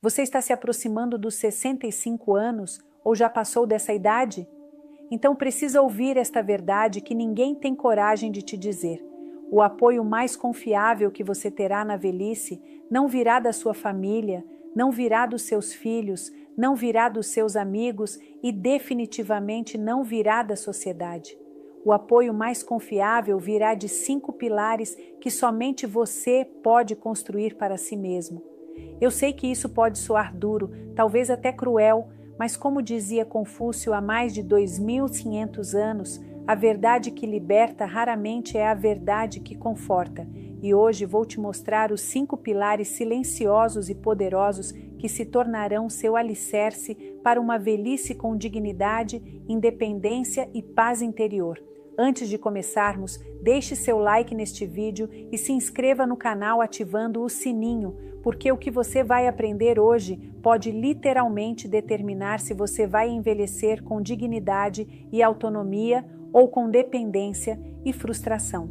Você está se aproximando dos 65 anos ou já passou dessa idade? Então precisa ouvir esta verdade que ninguém tem coragem de te dizer. O apoio mais confiável que você terá na velhice não virá da sua família, não virá dos seus filhos, não virá dos seus amigos e definitivamente não virá da sociedade. O apoio mais confiável virá de 5 pilares que somente você pode construir para si mesmo. Eu sei que isso pode soar duro, talvez até cruel, mas como dizia Confúcio há mais de 2.500 anos, a verdade que liberta raramente é a verdade que conforta. E hoje vou te mostrar os 5 pilares silenciosos e poderosos que se tornarão seu alicerce para uma velhice com dignidade, independência e paz interior. Antes de começarmos, deixe seu like neste vídeo e se inscreva no canal ativando o sininho, porque o que você vai aprender hoje pode literalmente determinar se você vai envelhecer com dignidade e autonomia ou com dependência e frustração.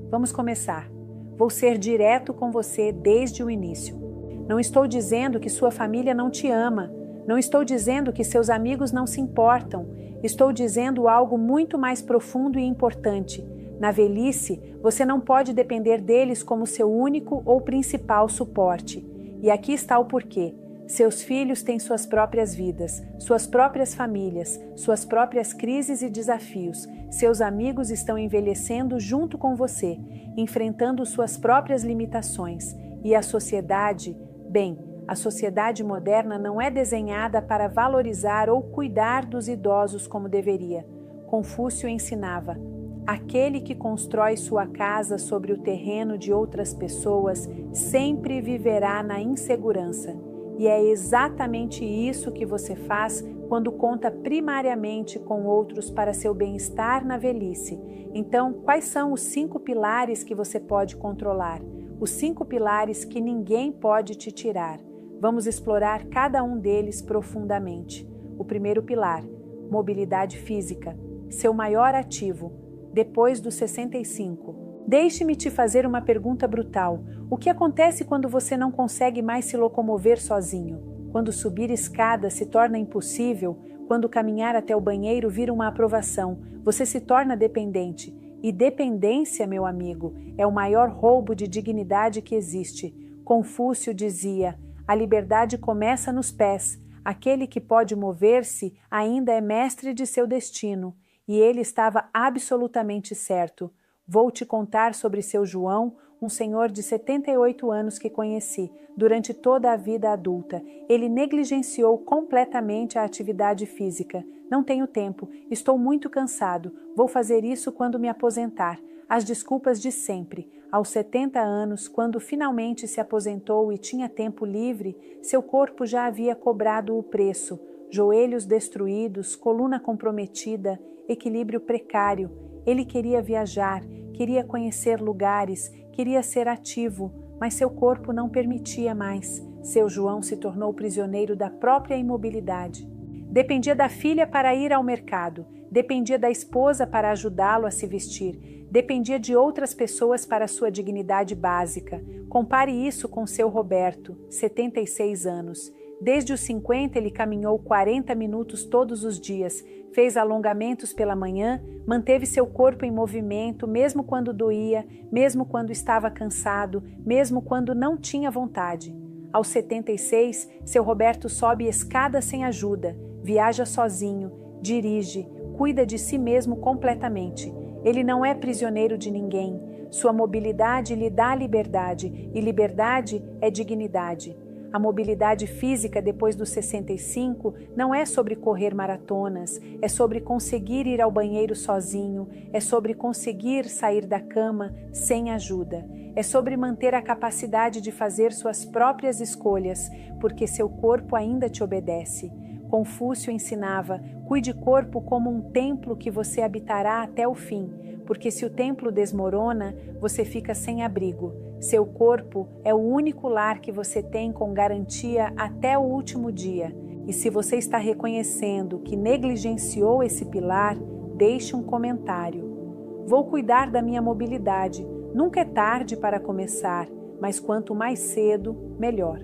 Vamos começar. Vou ser direto com você desde o início. Não estou dizendo que sua família não te ama, não estou dizendo que seus amigos não se importam, estou dizendo algo muito mais profundo e importante. Na velhice, você não pode depender deles como seu único ou principal suporte. E aqui está o porquê. Seus filhos têm suas próprias vidas, suas próprias famílias, suas próprias crises e desafios. Seus amigos estão envelhecendo junto com você, enfrentando suas próprias limitações. E a sociedade, bem, a sociedade moderna não é desenhada para valorizar ou cuidar dos idosos como deveria. Confúcio ensinava: aquele que constrói sua casa sobre o terreno de outras pessoas sempre viverá na insegurança. E é exatamente isso que você faz quando conta primariamente com outros para seu bem-estar na velhice. Então, quais são os 5 pilares que você pode controlar? Os 5 pilares que ninguém pode te tirar. Vamos explorar cada um deles profundamente. O primeiro pilar: mobilidade física, seu maior ativo, depois dos 65. Deixe-me te fazer uma pergunta brutal. O que acontece quando você não consegue mais se locomover sozinho? Quando subir escada se torna impossível? Quando caminhar até o banheiro vira uma aprovação? Você se torna dependente. E dependência, meu amigo, é o maior roubo de dignidade que existe. Confúcio dizia: a liberdade começa nos pés. Aquele que pode mover-se ainda é mestre de seu destino. E ele estava absolutamente certo. Vou te contar sobre seu João, um senhor de 78 anos que conheci. Durante toda a vida adulta, ele negligenciou completamente a atividade física. Não tenho tempo, estou muito cansado, vou fazer isso quando me aposentar. As desculpas de sempre. Aos 70 anos, quando finalmente se aposentou e tinha tempo livre, seu corpo já havia cobrado o preço. Joelhos destruídos, coluna comprometida, equilíbrio precário. Ele queria viajar, queria conhecer lugares, queria ser ativo, mas seu corpo não permitia mais. Seu João se tornou prisioneiro da própria imobilidade. Dependia da filha para ir ao mercado, dependia da esposa para ajudá-lo a se vestir, dependia de outras pessoas para sua dignidade básica. Compare isso com seu Roberto, 76 anos. Desde os 50 ele caminhou 40 minutos todos os dias, fez alongamentos pela manhã, manteve seu corpo em movimento, mesmo quando doía, mesmo quando estava cansado, mesmo quando não tinha vontade. Aos 76, seu Roberto sobe escada sem ajuda, viaja sozinho, dirige, cuida de si mesmo completamente. Ele não é prisioneiro de ninguém. Sua mobilidade lhe dá liberdade, e liberdade é dignidade. A mobilidade física depois dos 65 não é sobre correr maratonas, é sobre conseguir ir ao banheiro sozinho, é sobre conseguir sair da cama sem ajuda, é sobre manter a capacidade de fazer suas próprias escolhas, porque seu corpo ainda te obedece. Confúcio ensinava: cuide corpo como um templo que você habitará até o fim, porque se o templo desmorona, você fica sem abrigo. Seu corpo é o único lar que você tem com garantia até o último dia. E se você está reconhecendo que negligenciou esse pilar, deixe um comentário. Vou cuidar da minha mobilidade. Nunca é tarde para começar, mas quanto mais cedo, melhor.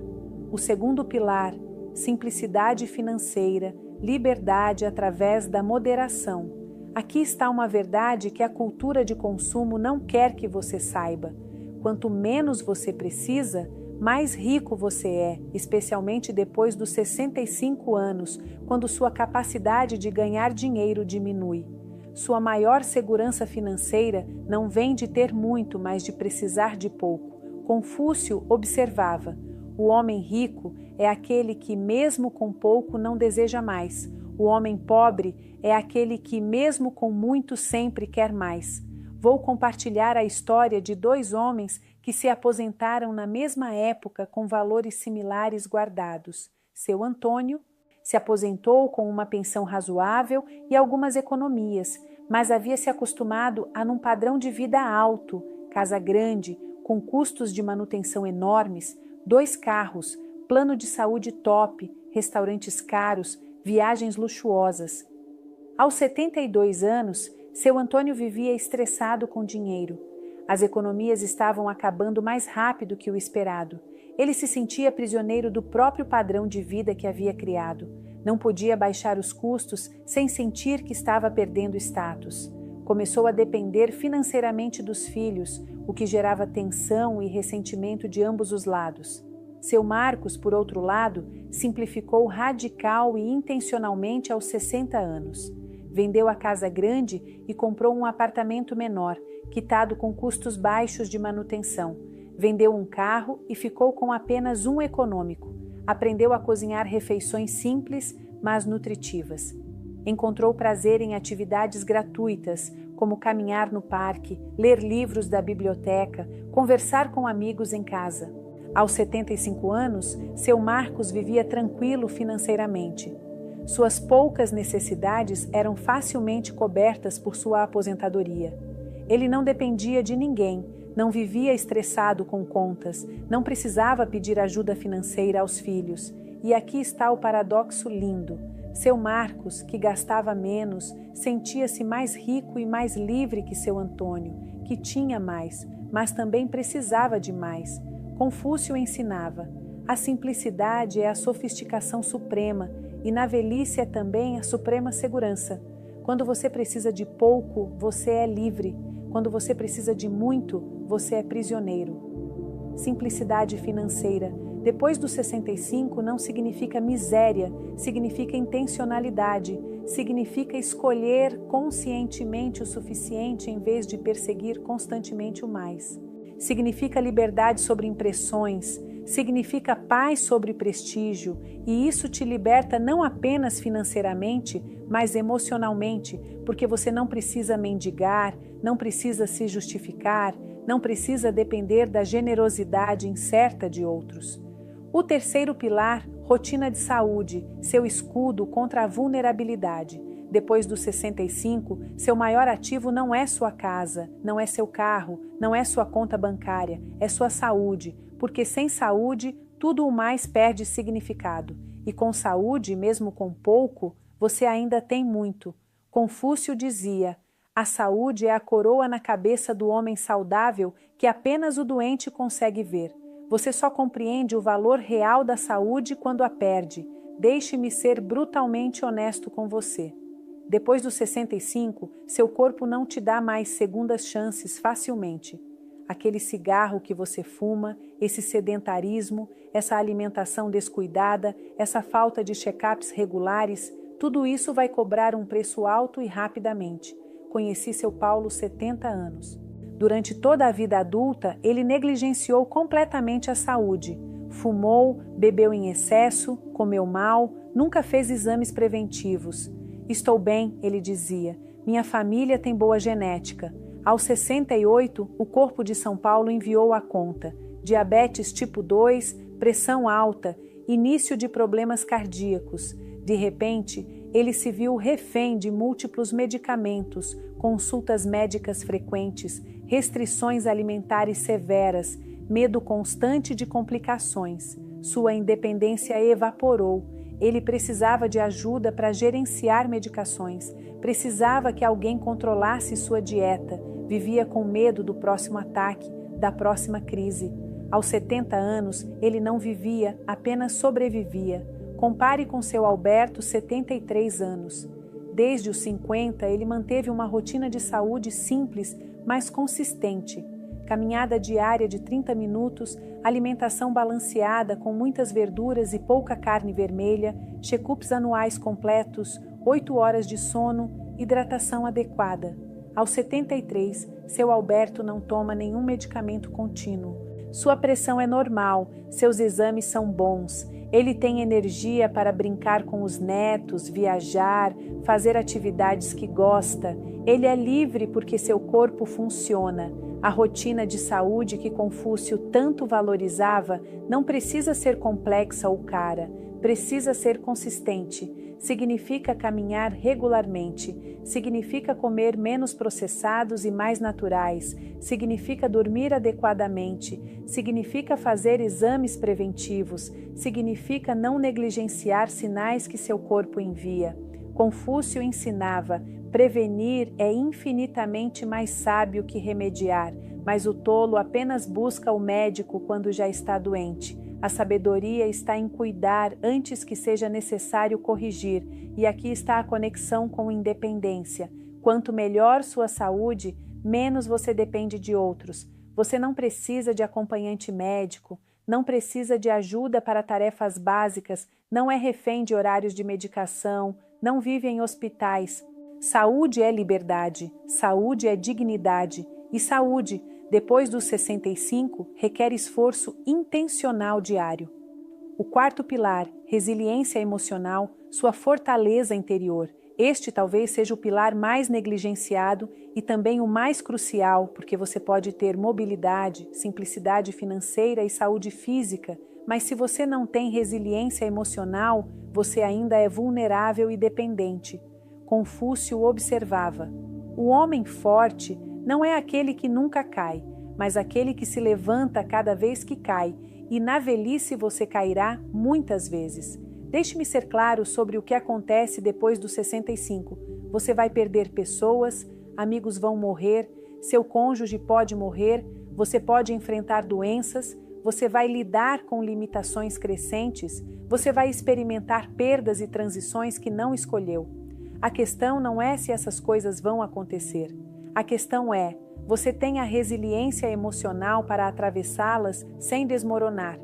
O segundo pilar, simplicidade financeira, liberdade através da moderação. Aqui está uma verdade que a cultura de consumo não quer que você saiba. Quanto menos você precisa, mais rico você é, especialmente depois dos 65 anos, quando sua capacidade de ganhar dinheiro diminui. Sua maior segurança financeira não vem de ter muito, mas de precisar de pouco. Confúcio observava: o homem rico é aquele que, mesmo com pouco, não deseja mais. O homem pobre é aquele que, mesmo com muito, sempre quer mais. Vou compartilhar a história de dois homens que se aposentaram na mesma época com valores similares guardados. Seu Antônio se aposentou com uma pensão razoável e algumas economias, mas havia se acostumado a num padrão de vida alto, casa grande, com custos de manutenção enormes, 2 carros, plano de saúde top, restaurantes caros, viagens luxuosas. Aos 72 anos, seu Antônio vivia estressado com dinheiro. As economias estavam acabando mais rápido que o esperado. Ele se sentia prisioneiro do próprio padrão de vida que havia criado. Não podia baixar os custos sem sentir que estava perdendo status. Começou a depender financeiramente dos filhos, o que gerava tensão e ressentimento de ambos os lados. Seu Marcos, por outro lado, simplificou radical e intencionalmente aos 60 anos. Vendeu a casa grande e comprou um apartamento menor, quitado com custos baixos de manutenção. Vendeu um carro e ficou com apenas um econômico. Aprendeu a cozinhar refeições simples, mas nutritivas. Encontrou prazer em atividades gratuitas, como caminhar no parque, ler livros da biblioteca, conversar com amigos em casa. Aos 75 anos, seu Marcos vivia tranquilo financeiramente. Suas poucas necessidades eram facilmente cobertas por sua aposentadoria. Ele não dependia de ninguém, não vivia estressado com contas, não precisava pedir ajuda financeira aos filhos. E aqui está o paradoxo lindo. Seu Marcos, que gastava menos, sentia-se mais rico e mais livre que seu Antônio, que tinha mais, mas também precisava de mais. Confúcio ensinava: a simplicidade é a sofisticação suprema e na velhice é também a suprema segurança. Quando você precisa de pouco, você é livre. Quando você precisa de muito, você é prisioneiro. Simplicidade financeira. Depois dos 65 não significa miséria, significa intencionalidade, significa escolher conscientemente o suficiente em vez de perseguir constantemente o mais. Significa liberdade sobre impressões, significa paz sobre prestígio, e isso te liberta não apenas financeiramente, mas emocionalmente, porque você não precisa mendigar, não precisa se justificar, não precisa depender da generosidade incerta de outros. O terceiro pilar, rotina de saúde, seu escudo contra a vulnerabilidade. Depois dos 65, seu maior ativo não é sua casa, não é seu carro, não é sua conta bancária, é sua saúde, porque sem saúde, tudo o mais perde significado. E com saúde, mesmo com pouco, você ainda tem muito. Confúcio dizia: a saúde é a coroa na cabeça do homem saudável que apenas o doente consegue ver. Você só compreende o valor real da saúde quando a perde. Deixe-me ser brutalmente honesto com você. Depois dos 65, seu corpo não te dá mais segundas chances facilmente. Aquele cigarro que você fuma, esse sedentarismo, essa alimentação descuidada, essa falta de check-ups regulares, tudo isso vai cobrar um preço alto e rapidamente. Conheci seu Paulo 70 anos. Durante toda a vida adulta, ele negligenciou completamente a saúde. Fumou, bebeu em excesso, comeu mal, nunca fez exames preventivos. Estou bem, ele dizia. Minha família tem boa genética. Aos 68, o corpo de São Paulo enviou a conta. Diabetes tipo 2, pressão alta, início de problemas cardíacos. De repente, ele se viu refém de múltiplos medicamentos, consultas médicas frequentes, restrições alimentares severas, medo constante de complicações. Sua independência evaporou. Ele precisava de ajuda para gerenciar medicações, precisava que alguém controlasse sua dieta, vivia com medo do próximo ataque, da próxima crise. Aos 70 anos, ele não vivia, apenas sobrevivia. Compare com seu Alberto, 73 anos. Desde os 50, ele manteve uma rotina de saúde simples, mas consistente. Caminhada diária de 30 minutos, alimentação balanceada com muitas verduras e pouca carne vermelha, check-ups anuais completos, 8 horas de sono, hidratação adequada. Aos 73, seu Alberto não toma nenhum medicamento contínuo. Sua pressão é normal, seus exames são bons. Ele tem energia para brincar com os netos, viajar, fazer atividades que gosta. Ele é livre porque seu corpo funciona. A rotina de saúde que Confúcio tanto valorizava não precisa ser complexa ou cara, precisa ser consistente. Significa caminhar regularmente, significa comer menos processados e mais naturais, significa dormir adequadamente, significa fazer exames preventivos, significa não negligenciar sinais que seu corpo envia. Confúcio ensinava: prevenir é infinitamente mais sábio que remediar, mas o tolo apenas busca o médico quando já está doente. A sabedoria está em cuidar antes que seja necessário corrigir, e aqui está a conexão com independência. Quanto melhor sua saúde, menos você depende de outros. Você não precisa de acompanhante médico, não precisa de ajuda para tarefas básicas, não é refém de horários de medicação, não vive em hospitais. Saúde é liberdade, saúde é dignidade, e saúde, depois dos 65, requer esforço intencional diário. O quarto pilar, resiliência emocional, sua fortaleza interior. Este talvez seja o pilar mais negligenciado e também o mais crucial, porque você pode ter mobilidade, simplicidade financeira e saúde física, mas se você não tem resiliência emocional, você ainda é vulnerável e dependente. Confúcio observava: o homem forte não é aquele que nunca cai, mas aquele que se levanta cada vez que cai, e na velhice você cairá muitas vezes. Deixe-me ser claro sobre o que acontece depois dos 65. Você vai perder pessoas, amigos vão morrer, seu cônjuge pode morrer, você pode enfrentar doenças, você vai lidar com limitações crescentes, você vai experimentar perdas e transições que não escolheu. A questão não é se essas coisas vão acontecer. A questão é: você tem a resiliência emocional para atravessá-las sem desmoronar?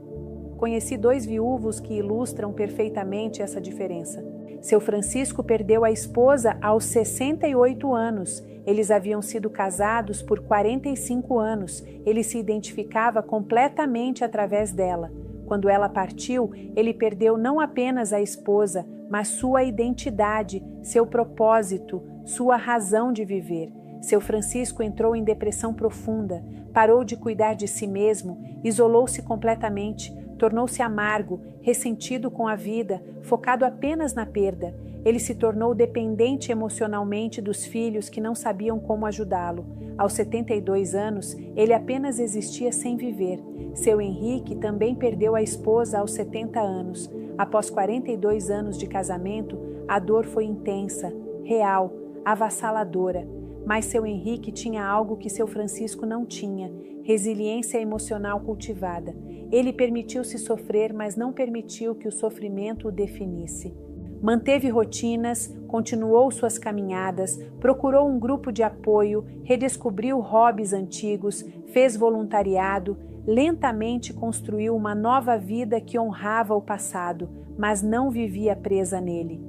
Conheci 2 viúvos que ilustram perfeitamente essa diferença. Seu Francisco perdeu a esposa aos 68 anos. Eles haviam sido casados por 45 anos. Ele se identificava completamente através dela. Quando ela partiu, ele perdeu não apenas a esposa, mas sua identidade, seu propósito, sua razão de viver. Seu Francisco entrou em depressão profunda, parou de cuidar de si mesmo, isolou-se completamente, tornou-se amargo, ressentido com a vida, focado apenas na perda. Ele se tornou dependente emocionalmente dos filhos que não sabiam como ajudá-lo. Aos 72 anos, ele apenas existia sem viver. Seu Henrique também perdeu a esposa aos 70 anos. Após 42 anos de casamento, a dor foi intensa, real, avassaladora. Mas seu Henrique tinha algo que seu Francisco não tinha: resiliência emocional cultivada. Ele permitiu-se sofrer, mas não permitiu que o sofrimento o definisse. Manteve rotinas, continuou suas caminhadas, procurou um grupo de apoio, redescobriu hobbies antigos, fez voluntariado, lentamente construiu uma nova vida que honrava o passado, mas não vivia presa nele.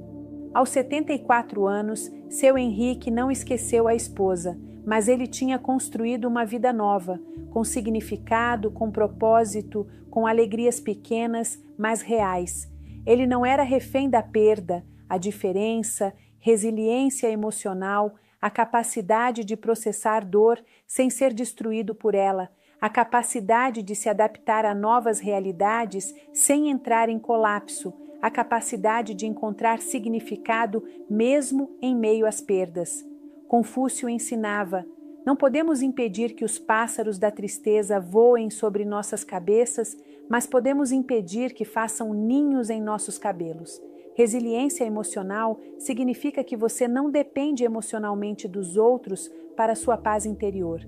Aos 74 anos, seu Henrique não esqueceu a esposa, mas ele tinha construído uma vida nova, com significado, com propósito, com alegrias pequenas, mas reais. Ele não era refém da perda, a diferença, resiliência emocional, a capacidade de processar dor sem ser destruído por ela, a capacidade de se adaptar a novas realidades sem entrar em colapso, a capacidade de encontrar significado mesmo em meio às perdas. Confúcio ensinava: não podemos impedir que os pássaros da tristeza voem sobre nossas cabeças, mas podemos impedir que façam ninhos em nossos cabelos. Resiliência emocional significa que você não depende emocionalmente dos outros para sua paz interior.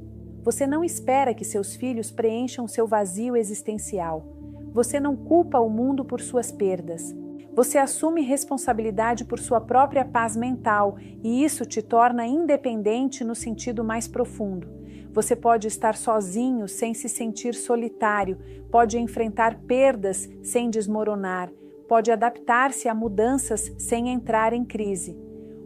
Você não espera que seus filhos preencham seu vazio existencial. Você não culpa o mundo por suas perdas. Você assume responsabilidade por sua própria paz mental e isso te torna independente no sentido mais profundo. Você pode estar sozinho sem se sentir solitário, pode enfrentar perdas sem desmoronar, pode adaptar-se a mudanças sem entrar em crise.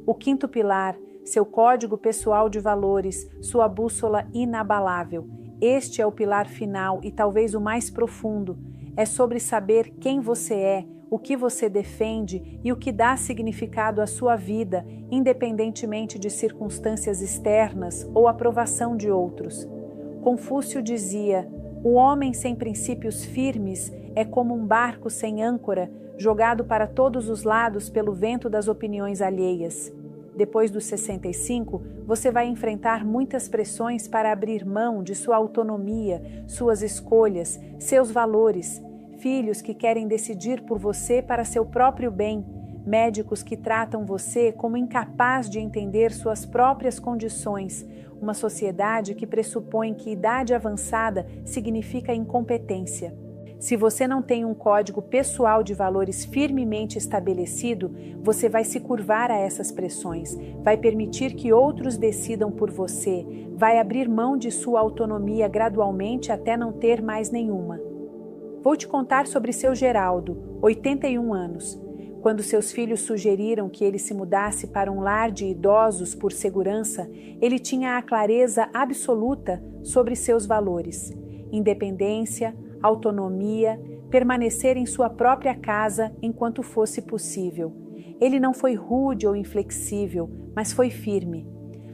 O quinto pilar, seu código pessoal de valores, sua bússola inabalável. Este é o pilar final e talvez o mais profundo. É sobre saber quem você é, o que você defende e o que dá significado à sua vida, independentemente de circunstâncias externas ou aprovação de outros. Confúcio dizia: o homem sem princípios firmes é como um barco sem âncora, jogado para todos os lados pelo vento das opiniões alheias. Depois dos 65, você vai enfrentar muitas pressões para abrir mão de sua autonomia, suas escolhas, seus valores. Filhos que querem decidir por você para seu próprio bem, médicos que tratam você como incapaz de entender suas próprias condições, uma sociedade que pressupõe que idade avançada significa incompetência. Se você não tem um código pessoal de valores firmemente estabelecido, você vai se curvar a essas pressões, vai permitir que outros decidam por você, vai abrir mão de sua autonomia gradualmente até não ter mais nenhuma. Vou te contar sobre seu Geraldo, 81 anos. Quando seus filhos sugeriram que ele se mudasse para um lar de idosos por segurança, ele tinha a clareza absoluta sobre seus valores: independência, autonomia, permanecer em sua própria casa enquanto fosse possível. Ele não foi rude ou inflexível, mas foi firme.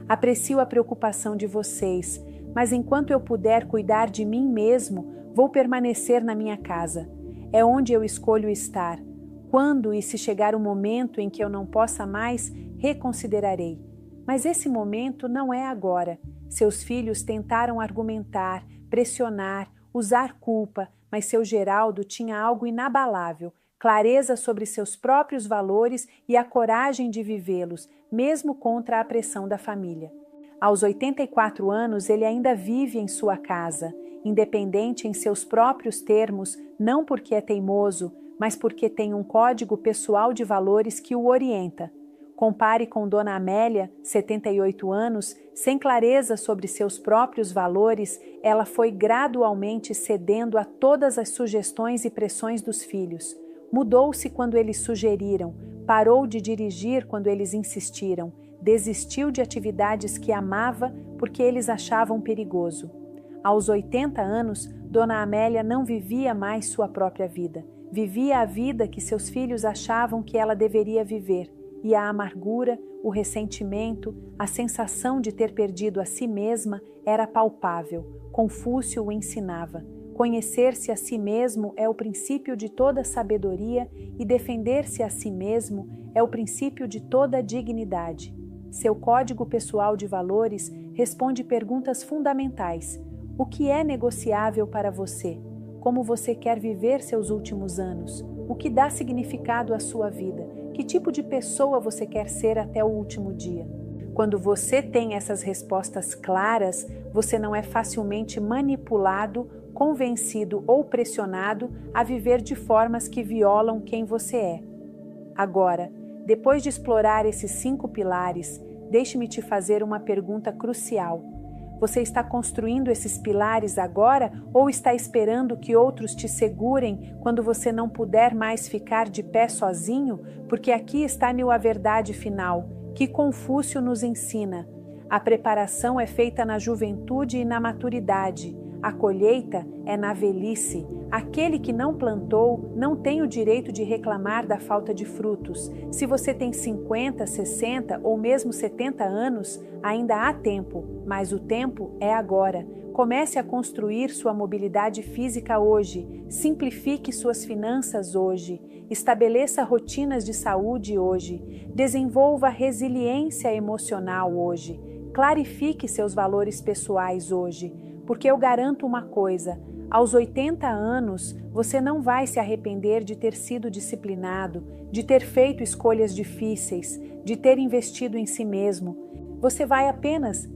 Aprecio a preocupação de vocês, mas enquanto eu puder cuidar de mim mesmo, vou permanecer na minha casa. É onde eu escolho estar. Quando e se chegar o momento em que eu não possa mais, reconsiderarei. Mas esse momento não é agora. Seus filhos tentaram argumentar, pressionar, usar culpa, mas seu Geraldo tinha algo inabalável, clareza sobre seus próprios valores e a coragem de vivê-los, mesmo contra a pressão da família. Aos 84 anos, ele ainda vive em sua casa, independente em seus próprios termos, não porque é teimoso, mas porque tem um código pessoal de valores que o orienta. Compare com Dona Amélia, 78 anos, sem clareza sobre seus próprios valores, ela foi gradualmente cedendo a todas as sugestões e pressões dos filhos. Mudou-se quando eles sugeriram, parou de dirigir quando eles insistiram, desistiu de atividades que amava porque eles achavam perigoso. Aos 80 anos, Dona Amélia não vivia mais sua própria vida. Vivia a vida que seus filhos achavam que ela deveria viver. E a amargura, o ressentimento, a sensação de ter perdido a si mesma era palpável. Confúcio o ensinava. Conhecer-se a si mesmo é o princípio de toda sabedoria e defender-se a si mesmo é o princípio de toda dignidade. Seu código pessoal de valores responde perguntas fundamentais. O que é negociável para você? Como você quer viver seus últimos anos? O que dá significado à sua vida? Que tipo de pessoa você quer ser até o último dia? Quando você tem essas respostas claras, você não é facilmente manipulado, convencido ou pressionado a viver de formas que violam quem você é. Agora, depois de explorar esses 5 pilares, deixe-me te fazer uma pergunta crucial. Você está construindo esses pilares agora ou está esperando que outros te segurem quando você não puder mais ficar de pé sozinho? Porque aqui está a verdade final, que Confúcio nos ensina. A preparação é feita na juventude e na maturidade. A colheita é na velhice. Aquele que não plantou não tem o direito de reclamar da falta de frutos. Se você tem 50, 60 ou mesmo 70 anos, ainda há tempo, mas o tempo é agora. Comece a construir sua mobilidade física hoje. Simplifique suas finanças hoje. Estabeleça rotinas de saúde hoje. Desenvolva resiliência emocional hoje. Clarifique seus valores pessoais hoje. Porque eu garanto uma coisa, aos 80 anos você não vai se arrepender de ter sido disciplinado, de ter feito escolhas difíceis, de ter investido em si mesmo. Você vai apenas